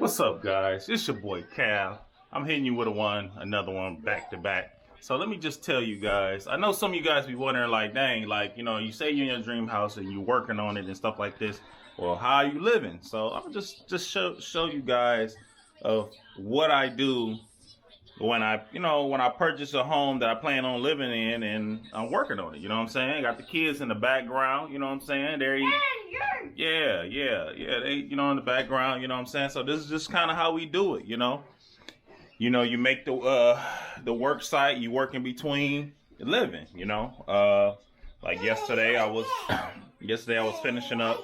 What's up, guys? It's your boy Cal. I'm hitting you with another one back to back. So let me just tell you guys, I know some of you guys be wondering like, dang, like, you say you're in your dream house and you're working on it and stuff like this. Well, how are you living? So I'm just show you guys of what I do when I purchase a home that I plan on living in and I'm working on it. You know what I'm saying? Got the kids in the background, you know what I'm saying? Yeah, they, in the background, you know what I'm saying? So this is just kind of how we do it, you make the work site, you work in between living, like yesterday I was finishing up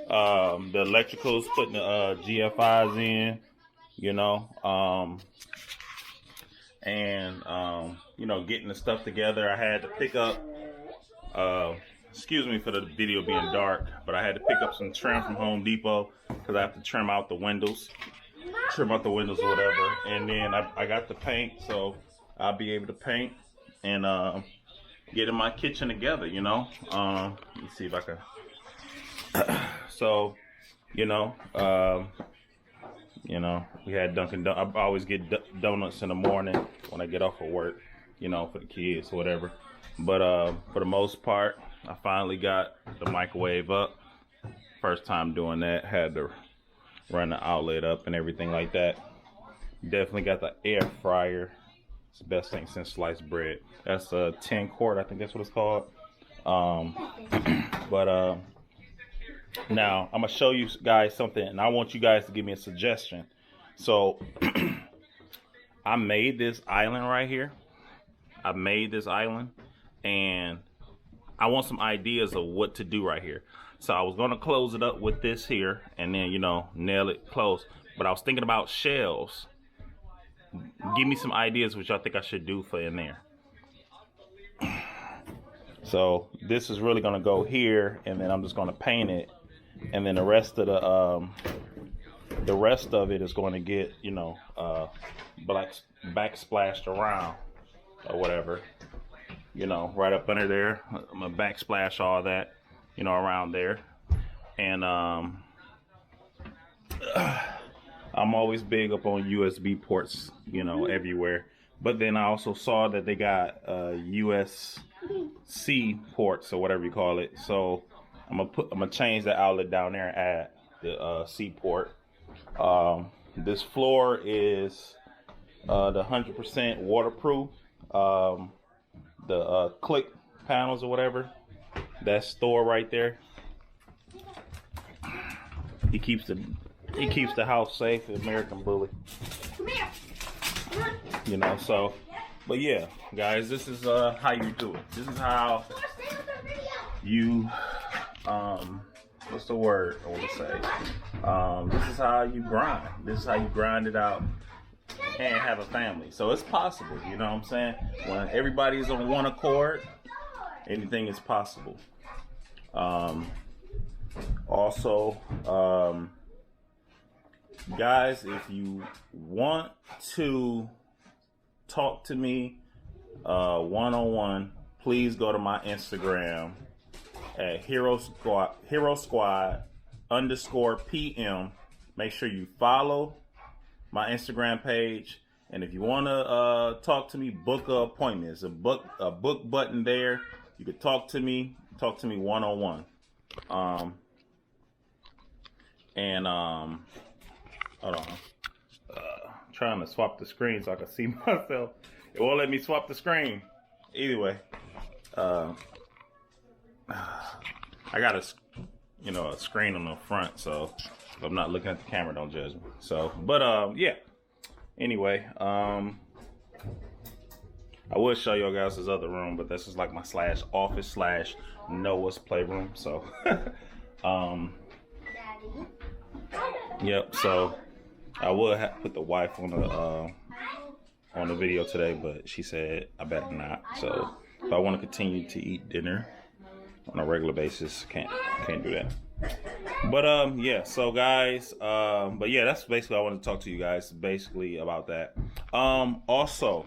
the electricals, putting the GFIs in, getting the stuff together. I had to pick up excuse me for the video being dark, but I had to pick up some trim from Home Depot because I have to trim out the windows or whatever. And then I got the paint, so I'll be able to paint and get in my kitchen together, let me see if I can. So, we had Dunkin' Donuts. I always get donuts in the morning when I get off of work, for the kids or whatever. But for the most part, I finally got the microwave up. First time doing that. Had to run the outlet up and everything like that. Definitely got the air fryer. It's the best thing since sliced bread. That's a 10 quart, I think that's what it's called. Now I'm gonna show you guys something, and I want you guys to give me a suggestion. So I made this island right here. And I want some ideas of what to do right here. So I was gonna close it up with this here and then, nail it close. But I was thinking about shelves. Give me some ideas which I think I should do for in there. So this is really gonna go here, and then I'm just gonna paint it, and then the rest of it is going to get, black backsplashed around or whatever. Right up under there. I'm gonna backsplash all that, around there. And I'm always big up on USB ports, everywhere. But then I also saw that they got USB-C ports or whatever you call it. So I'm gonna change the outlet down there and add the C port. This floor is the 100% waterproof. The click panels or whatever, that store right there. He keeps the house safe, the American bully. So, but yeah, guys, this is how you do it. This is how you what's the word I want to say? This is how you grind. This is how you grind it out and have a family. So it's possible, you know what I'm saying? When everybody's on one accord, anything is possible. Guys, if you want to talk to me one-on-one, please go to my Instagram at Hero Squad _PM. Make sure you follow my Instagram page, and if you want to talk to me, book an appointment. There's a book button there. You can talk to me one-on-one. Hold on, trying to swap the screen so I can see myself. It won't let me swap the screen. Either way, I got a screen on the front, so if I'm not looking at the camera, don't judge me. So, but yeah. Anyway, I will show y'all guys this other room, but this is like my /office / Noah's playroom. So, yep. So I would have put the wife on the video today, but she said I better not. So if I want to continue to eat dinner on a regular basis, can't do that. But yeah, so guys, but yeah, that's basically I want to talk to you guys basically about that. Also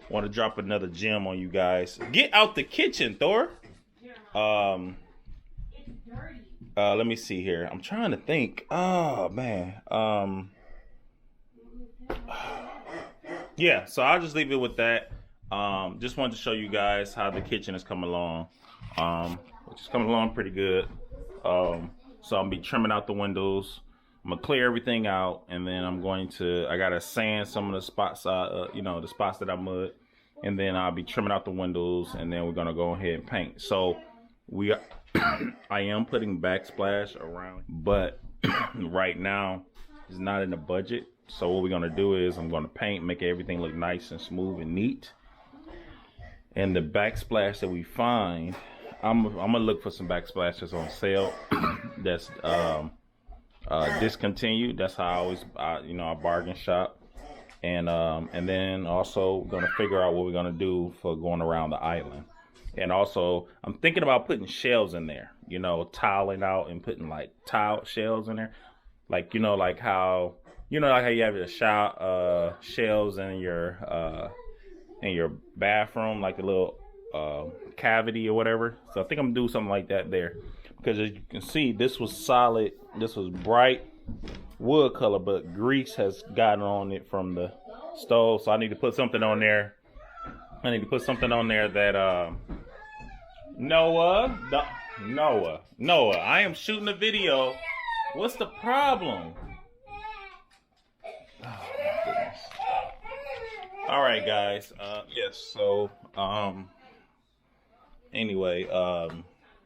want to drop another gem on you guys. Get out the kitchen, Thor. Let me see here. I'm trying to think. Oh man. yeah, so I'll just leave it with that. Just wanted to show you guys how the kitchen is coming along. Which is coming along pretty good. So I'm gonna be trimming out the windows. I'm gonna clear everything out, and then I gotta sand some of the spots, the spots that I mud, and then I'll be trimming out the windows, and then we're gonna go ahead and paint. So I am putting backsplash around, but right now it's not in the budget. So what we're gonna do is I'm gonna paint, make everything look nice and smooth and neat. And the backsplash that we find, I'm gonna look for some backsplashes on sale that's discontinued. That's how I always I bargain shop. And then also gonna figure out what we're gonna do for going around the island. And also I'm thinking about putting shelves in there, tiling out and putting like tile shelves in there, like like how you have your shelves in your bathroom, like a little cavity or whatever. So I think I'm gonna do something like that there, because as you can see, this was solid, this was bright wood color, but grease has gotten on it from the stove. So I need to put something on there. That Noah, I am shooting a video. What's the problem? Oh my goodness. All right, guys. Yes. So, anyway,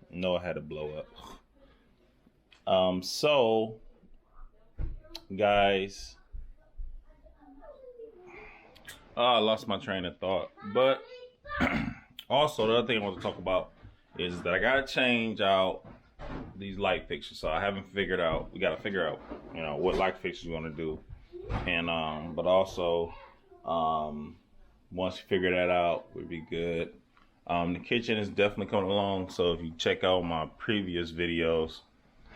Noah had to blow up. So, guys, I lost my train of thought. But also, the other thing I want to talk about is that I gotta change out these light fixtures. So I haven't figured out. We gotta figure out, what light fixtures we want to do, and but also. Once you figure that out, would be good. The kitchen is definitely coming along. So if you check out my previous videos,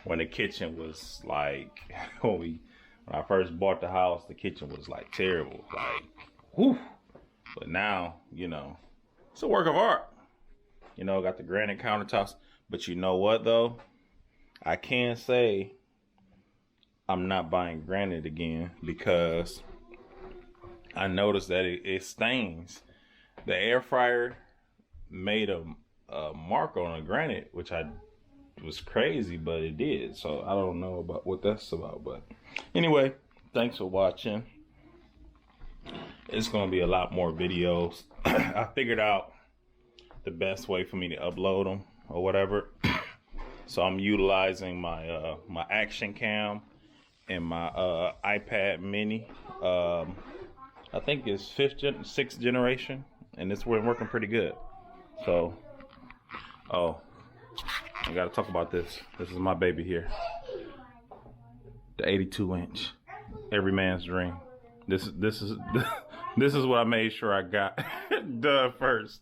when the kitchen was like, when I first bought the house, the kitchen was like terrible, like, whew. But now, it's a work of art. Got the granite countertops. But you know what though? I can't say I'm not buying granite again, because I noticed that it stains. The air fryer made a mark on a granite, which was crazy, but it did. So I don't know about what that's about. But anyway, thanks for watching. It's going to be a lot more videos. I figured out the best way for me to upload them or whatever. So I'm utilizing my my action cam and my iPad mini. I think it's 6th generation, and it's working pretty good. So, I gotta talk about this. This is my baby here, the 82-inch, every man's dream. This is what I made sure I got done first.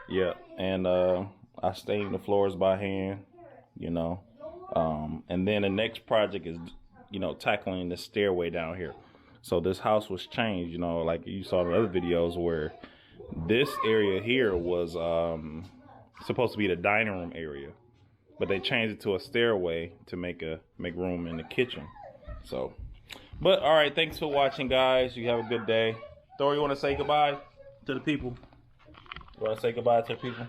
Yeah, and I stained the floors by hand, and then the next project is, tackling the stairway down here. So this house was changed, like you saw in the other videos, where this area here was supposed to be the dining room area, but they changed it to a stairway to make room in the kitchen. So, but all right, thanks for watching, guys. You have a good day. Thor, you want to say goodbye to the people? You want to say goodbye to the people?